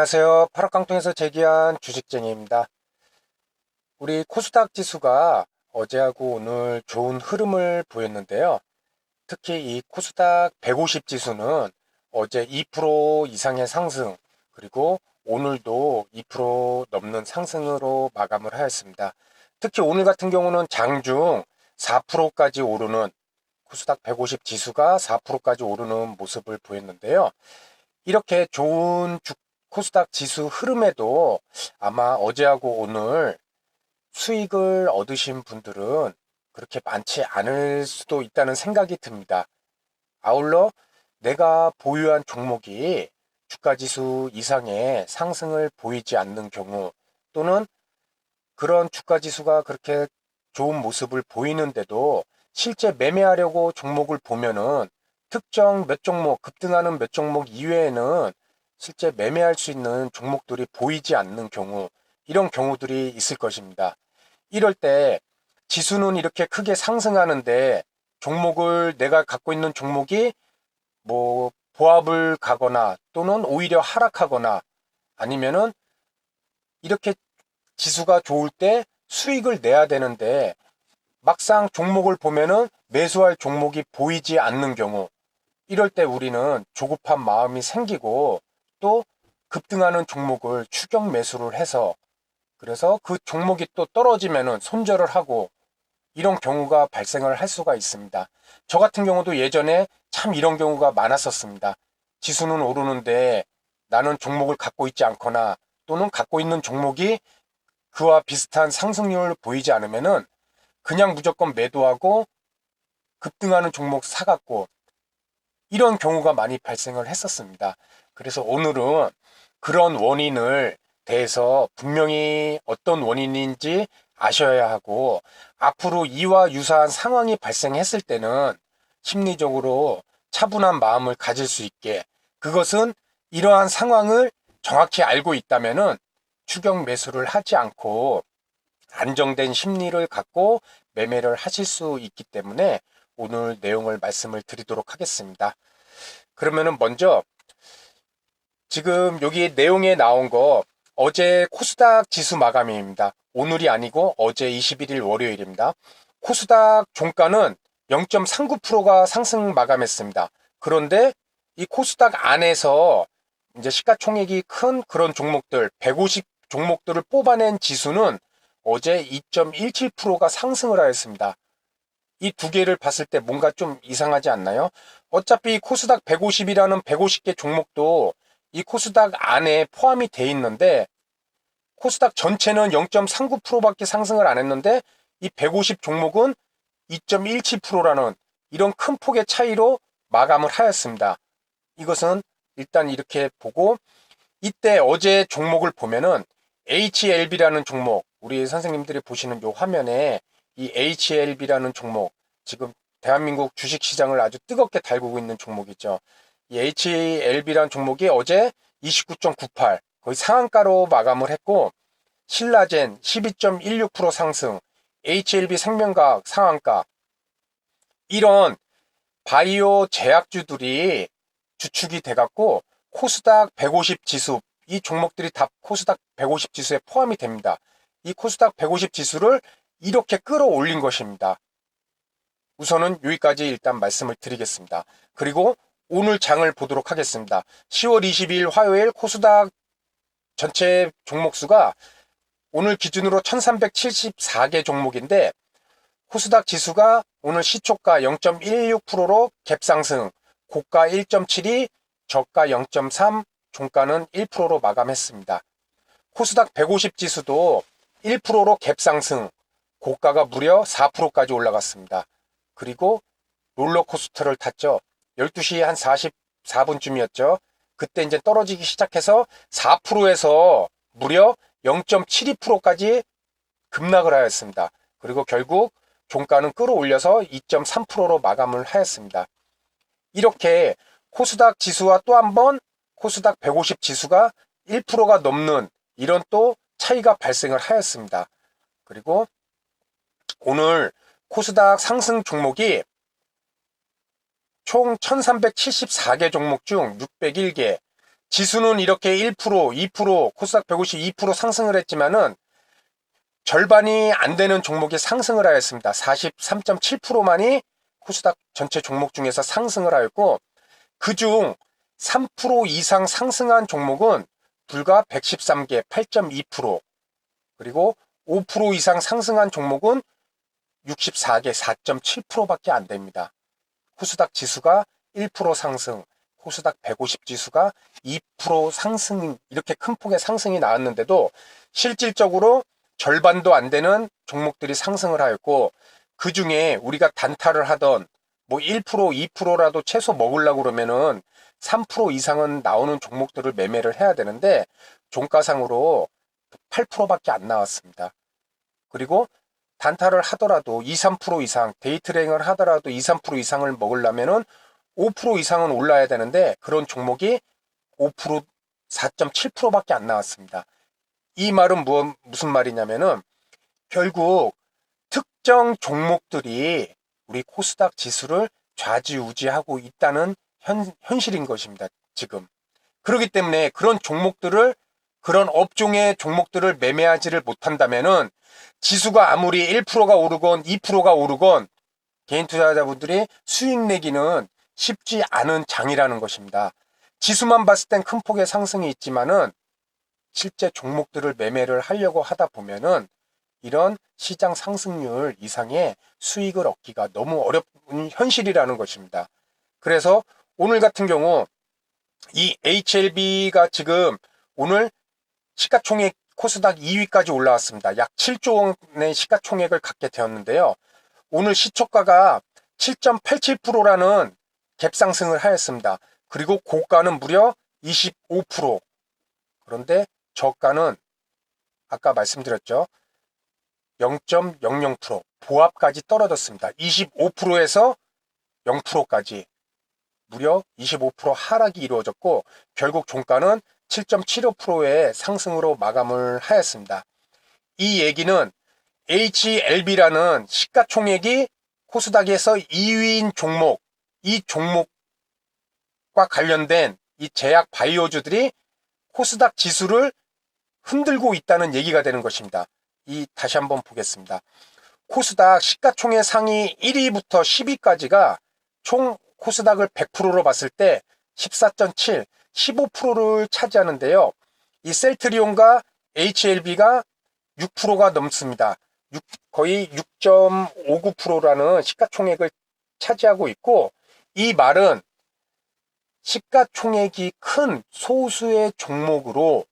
안녕하세요. 파락강통에서 제기한 주식쟁이입니다. 우리 코스닥 지수가 어제하고 오늘 좋은 흐름을 보였는데요. 특히 이 코스닥 150 지수는 어제 2% 이상의 상승, 그리고 오늘도 2% 넘는 상승으로 마감을 하였습니다. 특히 오늘 같은 경우는 장중 4%까지 오르는, 코스닥 150 지수가 4%까지 오르는 모습을 보였는데요. 이렇게 좋은 코스닥 지수 흐름에도 아마 어제하고 오늘 수익을 얻으신 분들은 그렇게 많지 않을 수도 있다는 생각이 듭니다. 아울러 내가 보유한 종목이 주가지수 이상의 상승을 보이지 않는 경우, 또는 그런 주가지수가 그렇게 좋은 모습을 보이는데도 실제 매매하려고 종목을 보면은 특정 몇 종목, 급등하는 몇 종목 이외에는 실제 매매할 수 있는 종목들이 보이지 않는 경우, 이런 경우들이 있을 것입니다. 이럴 때 지수는 이렇게 크게 상승하는데 종목을, 내가 갖고 있는 종목이 뭐 보합을 가거나 또는 오히려 하락하거나, 아니면은 이렇게 지수가 좋을 때 수익을 내야 되는데 막상 종목을 보면은 매수할 종목이 보이지 않는 경우, 이럴 때 우리는 조급한 마음이 생기고, 또 급등하는 종목을 추격 매수를 해서, 그래서 그 종목이 또 떨어지면은 손절을 하고, 이런 경우가 발생을 할 수가 있습니다. 저 같은 경우도 예전에 참 이런 경우가 많았었습니다. 지수는 오르는데 나는 종목을 갖고 있지 않거나, 또는 갖고 있는 종목이 그와 비슷한 상승률을 보이지 않으면은 그냥 무조건 매도하고 급등하는 종목 사갖고, 이런 경우가 많이 발생을 했었습니다. 그래서 오늘은 그런 원인을 대해서 분명히 어떤 원인인지 아셔야 하고, 앞으로 이와 유사한 상황이 발생했을 때는 심리적으로 차분한 마음을 가질 수 있게, 그것은 이러한 상황을 정확히 알고 있다면은 추격 매수를 하지 않고 안정된 심리를 갖고 매매를 하실 수 있기 때문에 오늘 내용을 말씀을 드리도록 하겠습니다. 그러면은 먼저 지금 여기 내용에 나온 거, 어제 코스닥 지수 마감일입니다. 오늘이 아니고 어제 21일 월요일입니다. 코스닥 종가는 0.39%가 상승 마감했습니다. 그런데 이 코스닥 안에서 이제 시가총액이 큰 그런 종목들, 150 종목들을 뽑아낸 지수는 어제 2.17%가 상승을 하였습니다. 이 두 개를 봤을 때 뭔가 좀 이상하지 않나요? 어차피 코스닥 150이라는 150개 종목도 이 코스닥 안에 포함이 돼 있는데, 코스닥 전체는 0.39%밖에 상승을 안 했는데 이 150 종목은 2.17%라는 이런 큰 폭의 차이로 마감을 하였습니다. 이것은 일단 이렇게 보고, 이때 어제 종목을 보면은 HLB라는 종목, 우리 선생님들이 보시는 요 화면에 이 HLB라는 종목, 지금 대한민국 주식시장을 아주 뜨겁게 달구고 있는 종목이죠. 이 HLB라는 종목이 어제 29.98, 거의 상한가로 마감을 했고, 신라젠 12.16% 상승, HLB 생명과학 상한가, 이런 바이오 제약주들이 주축이 돼갖고 코스닥 150 지수, 이 종목들이 다 코스닥 150 지수에 포함이 됩니다. 이 코스닥 150 지수를 이렇게 끌어올린 것입니다. 우선은 여기까지 일단 말씀을 드리겠습니다. 그리고 오늘 장을 보도록 하겠습니다. 10월 22일 화요일 코스닥 전체 종목수가 오늘 기준으로 1374개 종목인데, 코스닥 지수가 오늘 시초가 0.16%로 갭상승, 고가 1.72, 저가 0.3, 종가는 1%로 마감했습니다. 코스닥 150 지수도 1%로 갭상승, 고가가 무려 4%까지 올라갔습니다. 그리고 롤러코스터를 탔죠. 12시 한 44분쯤이었죠. 그때 이제 떨어지기 시작해서 4%에서 무려 0.72%까지 급락을 하였습니다. 그리고 결국 종가는 끌어올려서 2.3%로 마감을 하였습니다. 이렇게 코스닥 지수와 또 한 번 코스닥 150 지수가 1%가 넘는 이런 또 차이가 발생을 하였습니다. 그리고 오늘 코스닥 상승 종목이 총 1374개 종목 중 601개, 지수는 이렇게 1%, 2%, 코스닥 150 2% 상승을 했지만은 절반이 안 되는 종목이 상승을 하였습니다. 43.7%만이 코스닥 전체 종목 중에서 상승을 하였고, 그중 3% 이상 상승한 종목은 불과 113개, 8.2%, 그리고 5% 이상 상승한 종목은 64개, 4.7%밖에 안 됩니다. 코스닥 지수가 1% 상승, 코스닥 150 지수가 2% 상승, 이렇게 큰 폭의 상승이 나왔는데도 실질적으로 절반도 안 되는 종목들이 상승을 하였고, 그 중에 우리가 단타를 하던 뭐 1%, 2%라도 최소 먹으려고 그러면은 3% 이상은 나오는 종목들을 매매를 해야 되는데 종가상으로 8%밖에 안 나왔습니다. 그리고 단타를 하더라도 2, 3% 이상, 데이트레잉을 하더라도 2, 3% 이상을 먹으려면은 5% 이상은 올라야 되는데 그런 종목이 5%, 4.7%밖에 안 나왔습니다. 이 말은 무슨 말이냐면은 결국 특정 종목들이 우리 코스닥 지수를 좌지우지하고 있다는 현실인 것입니다. 지금. 그렇기 때문에 그런 업종의 종목들을 매매하지를 못한다면은 지수가 아무리 1%가 오르건 2%가 오르건 개인 투자자분들이 수익 내기는 쉽지 않은 장이라는 것입니다. 지수만 봤을 땐 큰 폭의 상승이 있지만은 실제 종목들을 매매를 하려고 하다 보면은 이런 시장 상승률 이상의 수익을 얻기가 너무 어려운 현실이라는 것입니다. 그래서 오늘 같은 경우 이 HLB가 지금 오늘 시가총액 코스닥 2위까지 올라왔습니다. 약 7조 원의 시가총액을 갖게 되었는데요. 오늘 시초가가 7.87%라는 갭상승을 하였습니다. 그리고 고가는 무려 25%. 그런데 저가는 아까 말씀드렸죠. 0.00% 보합까지 떨어졌습니다. 25%에서 0%까지 무려 25% 하락이 이루어졌고 결국 종가는 7.75%의 상승으로 마감을 하였습니다. 이 얘기는 HLB라는 시가총액이 코스닥에서 2위인 종목, 이 종목과 관련된 이 제약 바이오주들이 코스닥 지수를 흔들고 있다는 얘기가 되는 것입니다. 다시 한번 보겠습니다. 코스닥 시가총액 상위 1위부터 10위까지가 총 코스닥을 100%로 봤을 때 14.7, 15%를 차지하는데요. 이 셀트리온과 HLB가 6%가 넘습니다. 거의 6.59%라는 시가총액을 차지하고 있고, 이 말은 시가총액이 큰 소수의 종목으로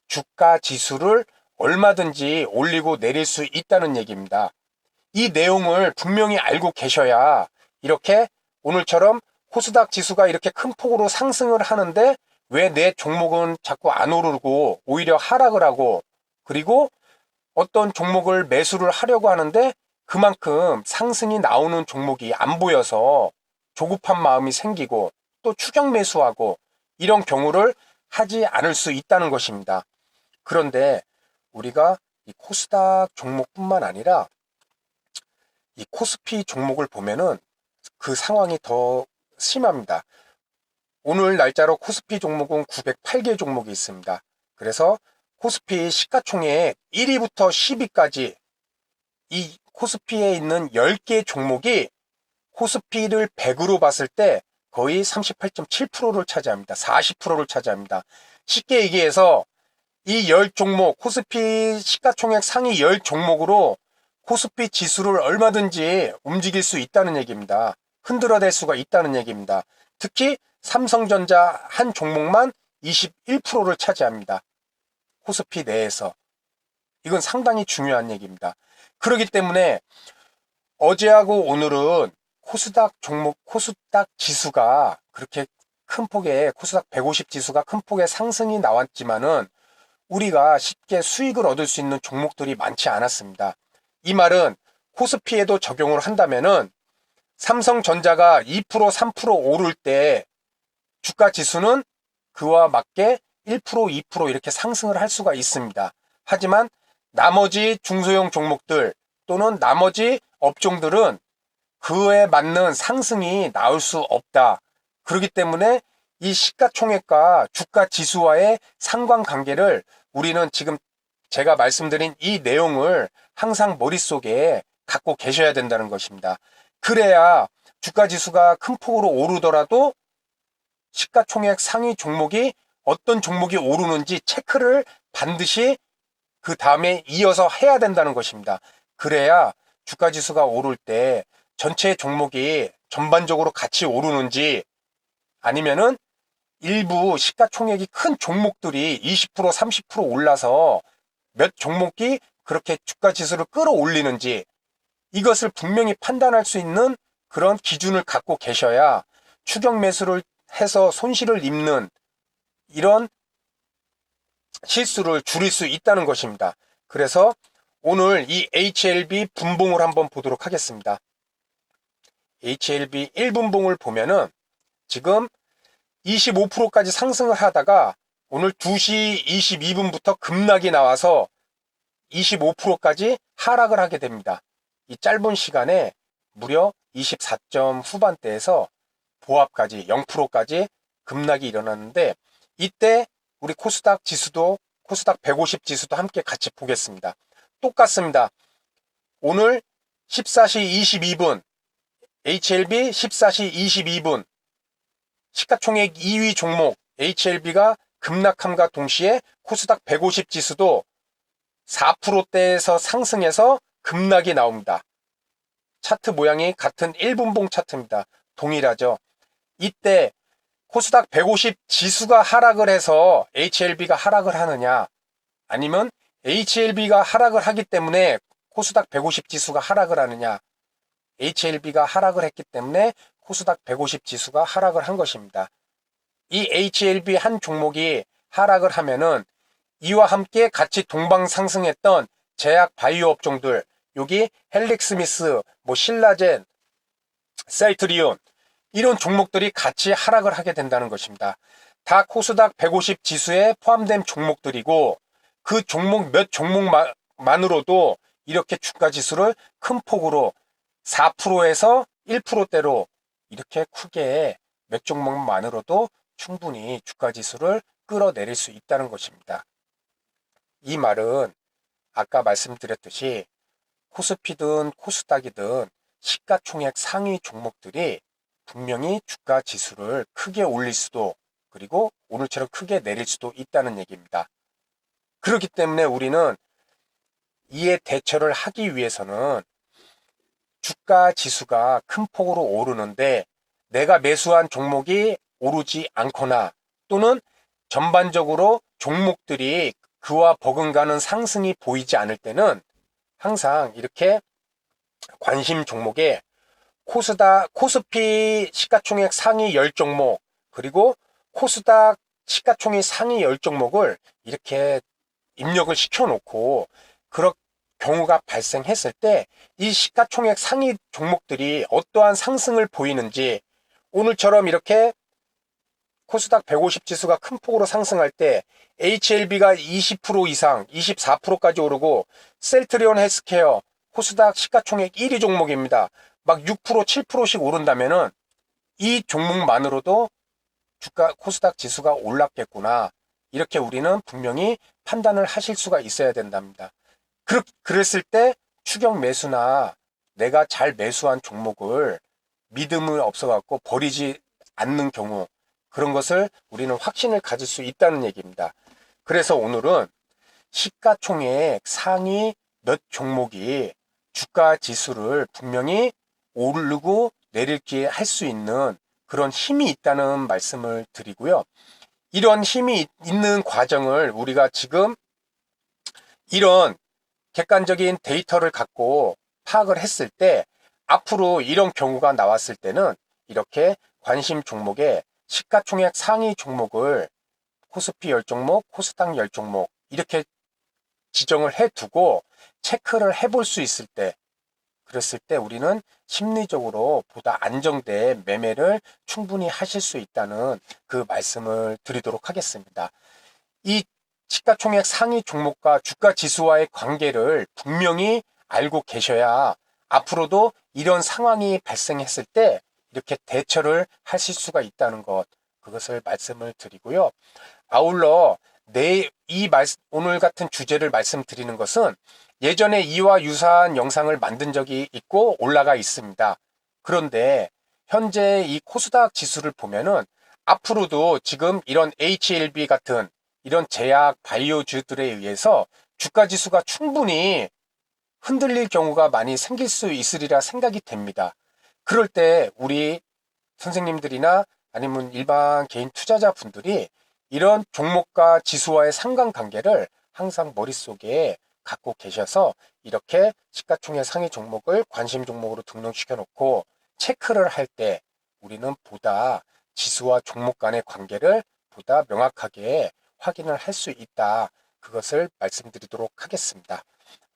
주가 지수를 얼마든지 올리고 내릴 수 있다는 얘기입니다. 이 내용을 분명히 알고 계셔야 이렇게 오늘처럼 코스닥 지수가 이렇게 큰 폭으로 상승을 하는데 왜 내 종목은 자꾸 안 오르고 오히려 하락을 하고, 그리고 어떤 종목을 매수를 하려고 하는데 그만큼 상승이 나오는 종목이 안 보여서 조급한 마음이 생기고 또 추격 매수하고 이런 경우를 하지 않을 수 있다는 것입니다. 그런데 우리가 이 코스닥 종목뿐만 아니라 이 코스피 종목을 보면은 그 상황이 더 심합니다. 오늘 날짜로 코스피 종목은 908개 종목이 있습니다. 그래서 코스피 시가총액 1위부터 10위까지 이 코스피에 있는 10개 종목이 코스피를 100으로 봤을 때 거의 38.7%를 차지합니다. 40%를 차지합니다. 쉽게 얘기해서 이 10종목, 코스피 시가총액 상위 10종목으로 코스피 지수를 얼마든지 움직일 수 있다는 얘기입니다. 흔들어댈 수가 있다는 얘기입니다. 특히 삼성전자 한 종목만 21%를 차지합니다. 코스피 내에서. 이건 상당히 중요한 얘기입니다. 그렇기 때문에 어제하고 오늘은 코스닥 종목, 코스닥 지수가 그렇게 큰 폭의, 코스닥 150 지수가 큰 폭의 상승이 나왔지만은 우리가 쉽게 수익을 얻을 수 있는 종목들이 많지 않았습니다. 이 말은 코스피에도 적용을 한다면은 삼성전자가 2%, 3% 오를 때 주가 지수는 그와 맞게 1%, 2% 이렇게 상승을 할 수가 있습니다. 하지만 나머지 중소형 종목들 또는 나머지 업종들은 그에 맞는 상승이 나올 수 없다. 그렇기 때문에 이 시가총액과 주가 지수와의 상관관계를 우리는 지금 제가 말씀드린 이 내용을 항상 머릿속에 갖고 계셔야 된다는 것입니다. 그래야 주가 지수가 큰 폭으로 오르더라도 시가총액 상위 종목이 어떤 종목이 오르는지 체크를 반드시 그 다음에 이어서 해야 된다는 것입니다. 그래야 주가 지수가 오를 때 전체 종목이 전반적으로 같이 오르는지 아니면은 일부 시가총액이 큰 종목들이 20% 30% 올라서 몇 종목이 그렇게 주가 지수를 끌어올리는지 이것을 분명히 판단할 수 있는 그런 기준을 갖고 계셔야 추격 매수를 해서 손실을 입는 이런 실수를 줄일 수 있다는 것입니다. 그래서 오늘 이 HLB 분봉을 한번 보도록 하겠습니다. HLB 1분봉을 보면은 지금 25%까지 상승을 하다가 오늘 2시 22분부터 급락이 나와서 25%까지 하락을 하게 됩니다. 이 짧은 시간에 무려 24점 후반대에서 보합까지 0%까지 급락이 일어났는데 이때 우리 코스닥 지수도 코스닥 150 지수도 함께 같이 보겠습니다. 똑같습니다. 오늘 14시 22분 HLB 14시 22분 시가총액 2위 종목 HLB가 급락함과 동시에 코스닥 150 지수도 4%대에서 상승해서 급락이 나옵니다. 차트 모양이 같은 1분봉 차트입니다. 동일하죠. 이때 코스닥 150 지수가 하락을 해서 HLB가 하락을 하느냐 아니면 HLB가 하락을 하기 때문에 코스닥 150 지수가 하락을 하느냐 HLB가 하락을 했기 때문에 코스닥 150 지수가 하락을 한 것입니다. 이 HLB 한 종목이 하락을 하면은 이와 함께 같이 동방 상승했던 제약 바이오 업종들 여기 헬릭스미스, 신라젠, 셀트리온 이런 종목들이 같이 하락을 하게 된다는 것입니다. 다 코스닥 150 지수에 포함된 종목들이고 그 종목 몇 종목만으로도 이렇게 주가 지수를 큰 폭으로 4%에서 1%대로 이렇게 크게 몇 종목만으로도 충분히 주가 지수를 끌어내릴 수 있다는 것입니다. 이 말은 아까 말씀드렸듯이 코스피든 코스닥이든 시가총액 상위 종목들이 분명히 주가 지수를 크게 올릴 수도 그리고 오늘처럼 크게 내릴 수도 있다는 얘기입니다. 그렇기 때문에 우리는 이에 대처를 하기 위해서는 주가 지수가 큰 폭으로 오르는데 내가 매수한 종목이 오르지 않거나 또는 전반적으로 종목들이 그와 버금가는 상승이 보이지 않을 때는 항상 이렇게 관심 종목에 코스피 시가총액 상위 10종목 그리고 코스닥 시가총액 상위 10종목을 이렇게 입력을 시켜놓고 그런 경우가 발생했을 때 이 시가총액 상위 종목들이 어떠한 상승을 보이는지 오늘처럼 이렇게 코스닥 150 지수가 큰 폭으로 상승할 때 HLB가 20% 이상 24%까지 오르고 셀트리온 헬스케어 코스닥 시가총액 1위 종목입니다. 막 6% 7%씩 오른다면은 이 종목만으로도 주가 코스닥 지수가 올랐겠구나 이렇게 우리는 분명히 판단을 하실 수가 있어야 된답니다. 그랬을 때 추격 매수나 내가 잘 매수한 종목을 믿음을 없어갖고 버리지 않는 경우 그런 것을 우리는 확신을 가질 수 있다는 얘기입니다. 그래서 오늘은 시가총액 상위 몇 종목이 주가 지수를 분명히 오르고 내리게 할 수 있는 그런 힘이 있다는 말씀을 드리고요. 이런 힘이 있는 과정을 우리가 지금 이런 객관적인 데이터를 갖고 파악을 했을 때 앞으로 이런 경우가 나왔을 때는 이렇게 관심 종목에 시가총액 상위 종목을 코스피 10종목, 코스닥 10종목 이렇게 지정을 해두고 체크를 해볼 수 있을 때 그랬을 때 우리는 심리적으로 보다 안정된 매매를 충분히 하실 수 있다는 그 말씀을 드리도록 하겠습니다. 이 시가총액 상위 종목과 주가 지수와의 관계를 분명히 알고 계셔야 앞으로도 이런 상황이 발생했을 때 이렇게 대처를 하실 수가 있다는 것 그것을 말씀을 드리고요. 아울러 오늘 같은 주제를 말씀드리는 것은 예전에 이와 유사한 영상을 만든 적이 있고 올라가 있습니다. 그런데 현재 이 코스닥 지수를 보면은 앞으로도 지금 이런 HLB 같은 이런 제약 바이오주들에 의해서 주가 지수가 충분히 흔들릴 경우가 많이 생길 수 있으리라 생각이 됩니다. 그럴 때 우리 선생님들이나 아니면 일반 개인 투자자분들이 이런 종목과 지수와의 상관관계를 항상 머릿속에 갖고 계셔서 이렇게 시가총액 상위 종목을 관심 종목으로 등록시켜 놓고 체크를 할 때 우리는 보다 지수와 종목 간의 관계를 보다 명확하게 확인을 할 수 있다. 그것을 말씀드리도록 하겠습니다.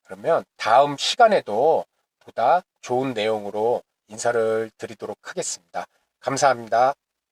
그러면 다음 시간에도 보다 좋은 내용으로 인사를 드리도록 하겠습니다. 감사합니다.